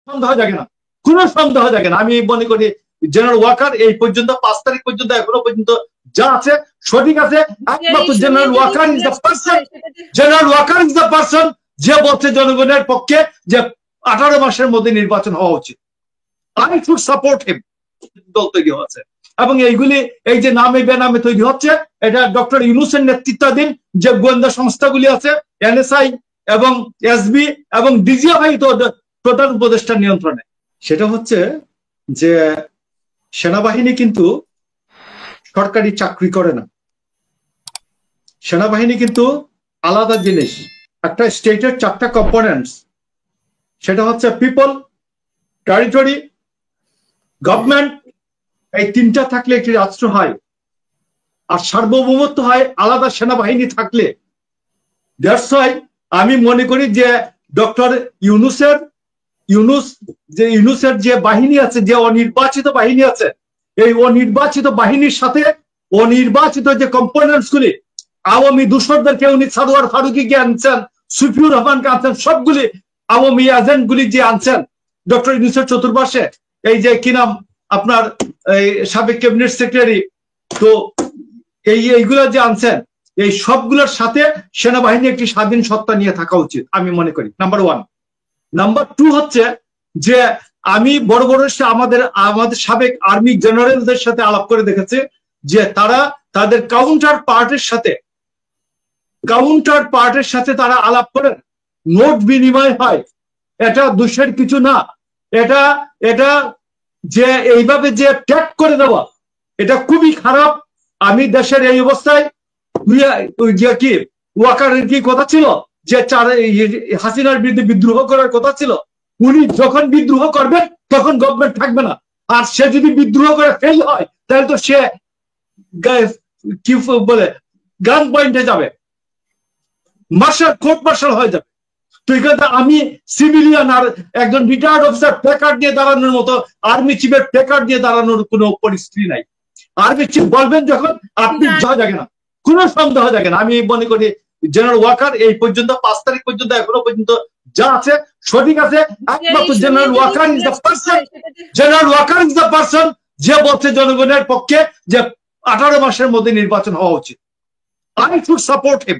সন্দেহ জাগে না, কোনো সন্দেহ জাগে না। আমি মনে করি জেনারেল ওয়াকার এই পর্যন্ত 5 তারিখ পর্যন্ত এখনো পর্যন্ত যা আছে সঠিক আছে। একমাত্র General Walker is the person, General Walker is the person যে বলছে জনগণের পক্ষে যে 18 মাসের মধ্যে নির্বাচন হওয়া উচিত। I should support him. দল তৈরি হচ্ছে এবং এইগুলি এই যে নামে বেনামে তৈরি হচ্ছে, এটা ডক্টর ইউনূসের নেতৃত্বাধীন যে গোয়েন্দা সংস্থাগুলি আছে, এনএসআই এবং এসবি এবং ডিজিএফআই তো প্রধান উপদেষ্টার নিয়ন্ত্রণে। সেটা হচ্ছে যে সেনাবাহিনী কিন্তু সরকারি চাকরি করে না, সেনাবাহিনী কিন্তু আলাদা জিনিস। একটা স্টেটের 4টা কম্পোনেন্টস, সেটা হচ্ছে পিপল, টেরিটরি, গভর্নমেন্ট। এই 3টা থাকলে একটি রাষ্ট্র হয়, আর সার্বভৌমত্ব হয় আলাদা সেনাবাহিনী থাকলে। দ্যাটস ওয়াই আমি মনে করি যে ডক্টর ইউনূসের যে বাহিনী আছে, যে অনির্বাচিত বাহিনী আছে, এই অনির্বাচিত বাহিনীর সাথে অনির্বাচিত যে কম্পোনেন্টস গুলি, আওয়ামী দূষরদেরকে উনি সারোয়ার ফারুকীকে আনছেন, সুফিউর রহমানকে আনছেন, সবগুলি আওয়ামী এজেন্ট গুলি যে আনছেন ডক্টর ইউনূসের চতুর্পাশে, এই যে কি নাম আপনার সাবেক ক্যাবিনেট সেক্রেটারি, তো এইগুলা যে আনছেন, এই সবগুলোর সাথে সেনাবাহিনী একটি স্বাধীন সত্তা নিয়ে থাকা উচিত আমি মনে করি, নাম্বার 1। নাম্বার 2 হচ্ছে যে আমি বড় বড় আমাদের সাবেক আর্মি জেনারেলদের সাথে আলাপ করে দেখেছি যে তারা তাদের কাউন্টার পার্টের সাথে তারা আলাপ করেন, নোট বিনিময় হয়। এটা দোষের কিছু না, এটা যে এইভাবে যে ট্যাগ করে দেওয়া, এটা খুবই খারাপ। আমি দেশের এই অবস্থায় কি ওয়াকারের কি কথা ছিল যে হাসিনার বিরুদ্ধে বিদ্রোহ করার কথা ছিল, উনি যখন বিদ্রোহ করবেন তখন গভর্নমেন্ট থাকবে না। আর সে যদি বিদ্রোহ করে ফেল হয় তাহলে তো সে কি বলে গান পয়েন্টে যাবে, কোর্ট মার্শাল হয়ে যাবে। তো এখানে আমি সিভিলিয়ান আর একজন রিটায়ার্ড অফিসার প্ল্যাকার্ড নিয়ে দাঁড়ানোর মতো, আর্মি চিফের প্ল্যাকার্ড নিয়ে দাঁড়ানোর কোনো পরিস্থিতি নাই। আর্মি চিফ বলবেন যখন, আপনি জাগে না, কোনো সন্দেহ জাগে না। আমি মনে করি জেনারেল ওয়াকার এই পর্যন্ত 5 তারিখ পর্যন্ত এখনো পর্যন্ত যা আছে সঠিক আছে। একমাত্র General Walker is the person, General Walker is the person যে বলছে জনগণের পক্ষে যে 18 মাসের মধ্যে নির্বাচন হওয়া উচিত। I should support him.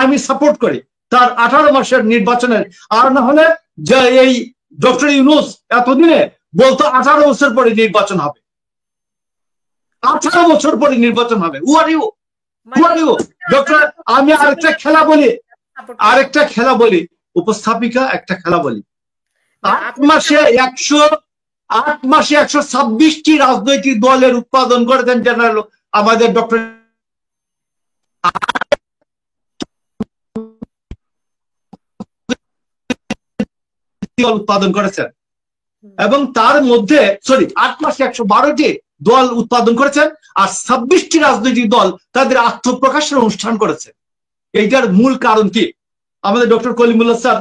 আমি সাপোর্ট করি তার 18 মাসের নির্বাচনের। আর না হলে যে এই ডক্টর ইউনূস এতদিনে বলতো 18 বছর পরে নির্বাচন হবে, 18 বছর পরে নির্বাচন হবে। ডক্টর আমি আরেকটা খেলা বলি উপস্থাপিকা, একটা খেলা বলি। 8 মাসে 126টি রাজনৈতিক দলের উৎপাদন করেছেন জেনারেল আমাদের ডক্টর উৎপাদন করেছেন, এবং তার মধ্যে 8 মাসে 112টি দল উৎপাদন করেছেন, আর 26টি রাজনৈতিক দল তাদের আত্মপ্রকাশের অনুষ্ঠান করেছে। এইটার মূল কারণ কি? আমাদের ডক্টর কলিমুল্লাহ স্যার,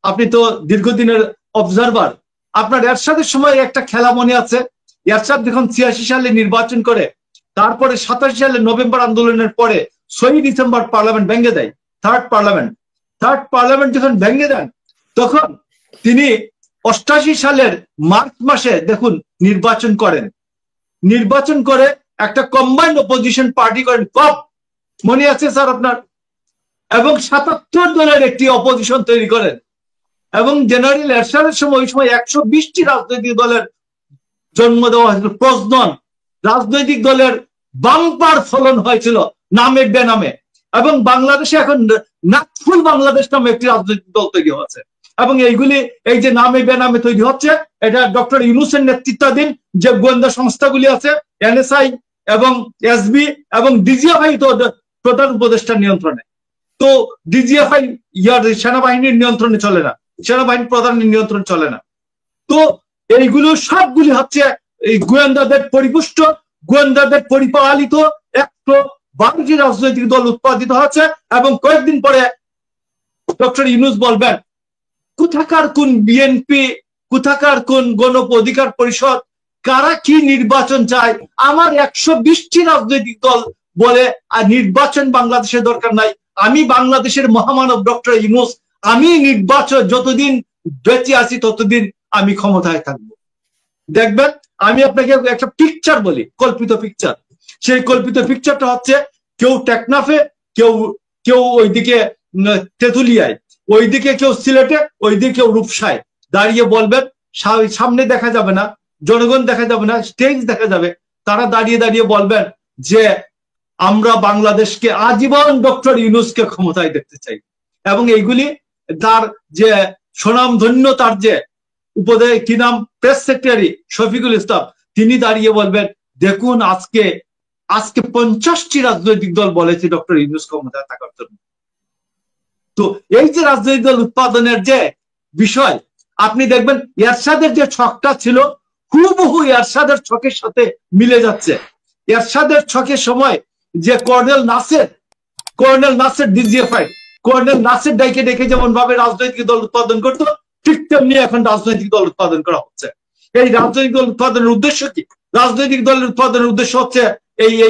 আপনি তো দীর্ঘদিনের অবজারভার, আপনার এরশাদের সময় একটা খেলা মনে আছে? এরশাদ যখন 86 সালে নির্বাচন করে, তারপরে 87 সালে নভেম্বর আন্দোলনের পরে 6 ডিসেম্বর পার্লামেন্ট ভেঙে দেয়, থার্ড পার্লামেন্ট যখন ভেঙে দেন, তখন তিনি 88 সালের মার্চ মাসে দেখুন নির্বাচন করে একটা কম্বাইন্ড অপোজিশন পার্টি করেন, কপ মনে আছে স্যার আপনার? এবং 77 দলের একটি অপোজিশন তৈরি করেন, এবং জেনারেল এরশাদের সময় ওই সময় 120টি রাজনৈতিক দলের জন্ম দেওয়া হয়েছিল, প্রজনন রাজনৈতিক দলের বাম্পার ফলন হয়েছিল নামে বেনামে। এবং বাংলাদেশে এখন নাকফুল বাংলাদেশ নামে একটি রাজনৈতিক দল তৈরি হচ্ছে, এবং এইগুলি এই যে নামে বেনামে তৈরি হচ্ছে, এটা ডক্টর ইউনূসের নেতৃত্বাধীন যে গোয়েন্দা সংস্থাগুলি আছে, এনএসআই এবং এসবি এবং ডিজিএফআই তো প্রধান উপদেষ্টার নিয়ন্ত্রণে। তো ডিজিএফআই সেনাবাহিনীর নিয়ন্ত্রণে চলে না, সেনাবাহিনী প্রধানের নিয়ন্ত্রণ চলে না। তো এইগুলো সবগুলি হচ্ছে এই গোয়েন্দাদের পরিপুষ্ট, গোয়েন্দাদের পরিপালিত 112টি রাজনৈতিক দল উৎপাদিত হচ্ছে। এবং কয়েকদিন পরে ডক্টর ইউনূস বলবেন কোথাকার কোন বিএনপি, কোথাকার কোন গণ অধিকার পরিষদ, কারা কি নির্বাচন চায়। আমার 120টি রাজনৈতিক দল বলে আর নির্বাচন বাংলাদেশের দরকার নাই। আমি বাংলাদেশের মহামানব ডক্টর ইউনূস, আমি নির্বাচন যতদিন বেঁচে আছি ততদিন আমি ক্ষমতায় থাকবো। দেখবেন আমি আপনাকে একটা পিকচার বলি, কল্পিত পিকচার। সেই কল্পিত পিকচারটা হচ্ছে কেউ টেকনাফে, কেউ কেউ ওইদিকে তেঁতুলিয়ায়, ওইদিকে কেউ সিলেটে, ওইদিকে কেউ রূপসায় দাঁড়িয়ে বলবেন, সামনে দেখা যাবে না, জনগণ দেখা যাবে না, স্টেজ দেখা যাবে, তারা দাঁড়িয়ে দাঁড়িয়ে বলবেন যে আমরা বাংলাদেশকে আজীবন ডক্টর ইউনূসকে ক্ষমতায় দেখতে চাই। এবং এইগুলি তার যে স্বনামধন্য, তার যে কি নাম, প্রেস সেক্রেটারি শফিকুল ইসলাম, তিনি দাঁড়িয়ে বলবেন দেখুন আজকে 50টি রাজনৈতিক দল বলেছে ডক্টর ইউনূস ক্ষমতায় থাকার জন্য। তো এই যে রাজনৈতিক দল উৎপাদনের যে বিষয়, আপনি দেখবেন এরশাদের যে ছকটা ছিল হুবহু এরশাদের ছকের সাথে মিলে যাচ্ছে। এরশাদের ছকের সময় যে colonel Naser DGFI, colonel Naser ডাইকে ডেকে যেমন ভাবে রাজনৈতিক দল উৎপাদন করতো, ঠিক তেমনি এখন রাজনৈতিক দল উৎপাদন করা হচ্ছে। এই রাজনৈতিক দল উৎপাদনের উদ্দেশ্য কি? রাজনৈতিক দলের উৎপাদনের উদ্দেশ্য হচ্ছে এই